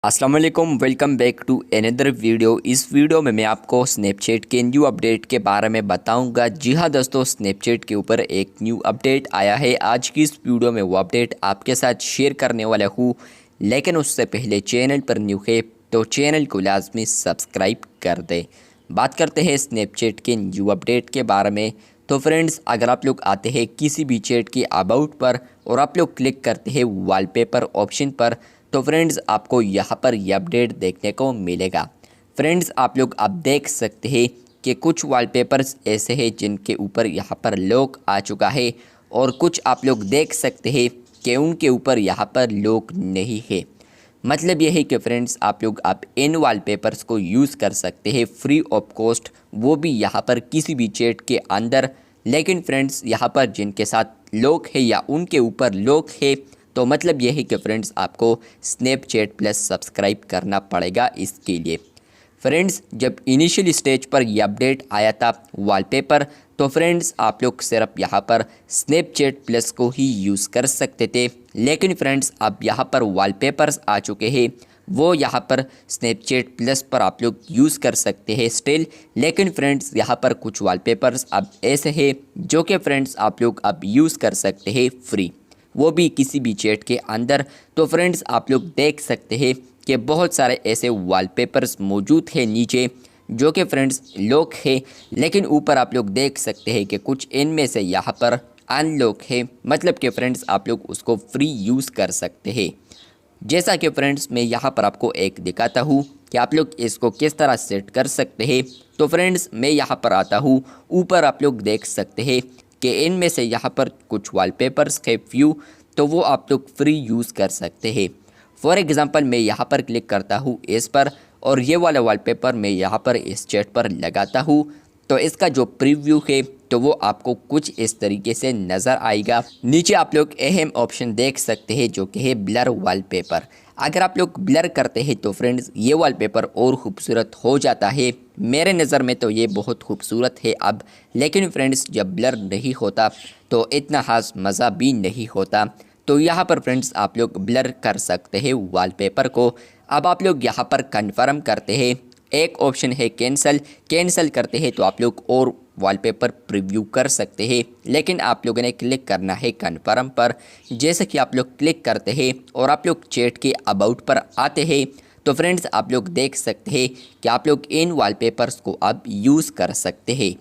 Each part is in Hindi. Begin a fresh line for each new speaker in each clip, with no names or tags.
अस्सलाम वालेकुम, welcome back to another video. इस वीडियो में मैं आपको स्नैपचैट के न्यू अपडेट के बारे में बताऊंगा। जी हाँ दोस्तों, स्नैपचैट के ऊपर एक न्यू अपडेट आया है। आज की इस वीडियो में वो अपडेट आपके साथ शेयर करने वाला हूँ, लेकिन उससे पहले चैनल पर न्यू है तो चैनल को लाजमी सब्सक्राइब कर दें। बात करते हैं स्नैपचैट के न्यू अपडेट के बारे में। तो फ्रेंड्स, अगर आप लोग आते हैं किसी भी चैट के अबाउट पर और आप लोग क्लिक करते हैं वॉलपेपर ऑप्शन पर, तो फ्रेंड्स आपको यहाँ पर यह अपडेट देखने को मिलेगा। फ्रेंड्स, आप लोग अब देख सकते हैं कि कुछ वॉलपेपर्स ऐसे हैं जिनके ऊपर यहाँ पर लॉक आ चुका है, और कुछ आप लोग देख सकते हैं कि उनके ऊपर यहाँ पर लॉक नहीं है। मतलब यह है कि फ्रेंड्स आप लोग आप इन वॉलपेपर्स को यूज़ कर सकते हैं फ्री ऑफ कॉस्ट, वो भी यहाँ पर किसी भी चैट के अंदर। लेकिन फ्रेंड्स यहाँ पर जिनके साथ लॉक है या उनके ऊपर लॉक है, तो मतलब यह है कि फ्रेंड्स आपको स्नैपचैट प्लस सब्सक्राइब करना पड़ेगा इसके लिए। फ्रेंड्स, जब इनिशियल स्टेज पर यह अपडेट आया था वॉलपेपर, तो फ्रेंड्स आप लोग सिर्फ यहाँ पर स्नैपचैट प्लस को ही यूज़ कर सकते थे। लेकिन फ्रेंड्स अब यहाँ पर वॉलपेपर्स आ चुके हैं, वो यहाँ पर स्नैपचैट प्लस पर आप लोग यूज़ कर सकते हैं स्टिल। लेकिन फ्रेंड्स यहाँ पर कुछ वॉलपेपर्स अब ऐसे हैं जो कि फ्रेंड्स आप लोग अब यूज़ कर सकते हैं फ्री, वो भी किसी भी चैट के अंदर। तो फ्रेंड्स आप लोग देख सकते हैं कि बहुत सारे ऐसे वॉलपेपर्स मौजूद हैं नीचे जो कि फ्रेंड्स लॉक है, लेकिन ऊपर आप लोग देख सकते हैं कि कुछ इनमें से यहाँ पर अनलॉक है। मतलब कि फ्रेंड्स आप लोग उसको फ्री यूज़ कर सकते हैं। जैसा कि फ्रेंड्स मैं यहाँ पर आपको एक दिखाता हूँ कि आप लोग इसको किस तरह सेट कर सकते हैं। तो फ्रेंड्स मैं यहाँ पर आता हूँ, ऊपर आप लोग देख सकते हैं कि इनमें से यहाँ पर कुछ वॉलपेपर्स है फ्यू, तो वो आप लोग फ्री यूज़ कर सकते हैं। फॉर एग्ज़ाम्पल मैं यहाँ पर क्लिक करता हूँ इस पर, और ये वाला वॉलपेपर मैं यहाँ पर इस चैट पर लगाता हूँ, तो इसका जो प्रीव्यू है तो वो आपको कुछ इस तरीके से नज़र आएगा। नीचे आप लोग अहम ऑप्शन देख सकते हैं जो कि है ब्लर वॉलपेपर। अगर आप लोग ब्लर करते हैं तो फ्रेंड्स ये वॉलपेपर और ख़ूबसूरत हो जाता है। मेरे नज़र में तो ये बहुत खूबसूरत है अब, लेकिन फ्रेंड्स जब ब्लर नहीं होता तो इतना खास मज़ा भी नहीं होता। तो यहाँ पर फ्रेंड्स आप लोग ब्लर कर सकते हैं वॉलपेपर को। अब आप लोग यहाँ पर कन्फर्म करते हैं, एक ऑप्शन है कैंसिल करते हैं तो आप लोग और वॉलपेपर प्रीव्यू कर सकते हैं। लेकिन आप लोगों ने क्लिक करना है कन्फर्म पर। जैसे कि आप लोग क्लिक करते हैं और आप लोग चैट के अबाउट पर आते हैं, तो फ्रेंड्स आप लोग देख सकते हैं कि आप लोग इन वॉलपेपर्स को अब यूज़ कर सकते हैं।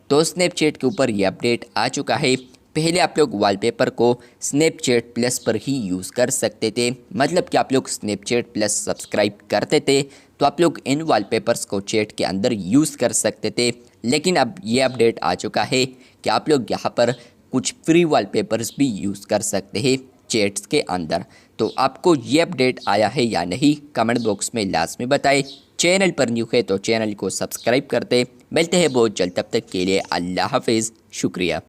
तो स्नैपचैट के ऊपर ये अपडेट आ चुका है। पहले आप लोग वॉलपेपर को स्नैपचैट प्लस पर ही यूज़ कर सकते थे, मतलब कि आप लोग स्नैपचैट प्लस सब्सक्राइब करते थे तो आप लोग इन वॉलपेपर्स को चैट के अंदर यूज़ कर सकते थे। लेकिन अब ये अपडेट आ चुका है कि आप लोग यहाँ पर कुछ फ्री वॉलपेपर्स भी यूज़ कर सकते हैं चैट्स के अंदर। तो आपको ये अपडेट आया है या नहीं, कमेंट बॉक्स में लाजमी बताएं। चैनल पर न्यू है तो चैनल को सब्सक्राइब करते। मिलते हैं बहुत जल्द, तब तक के लिए अल्लाह हाफिज़, शुक्रिया।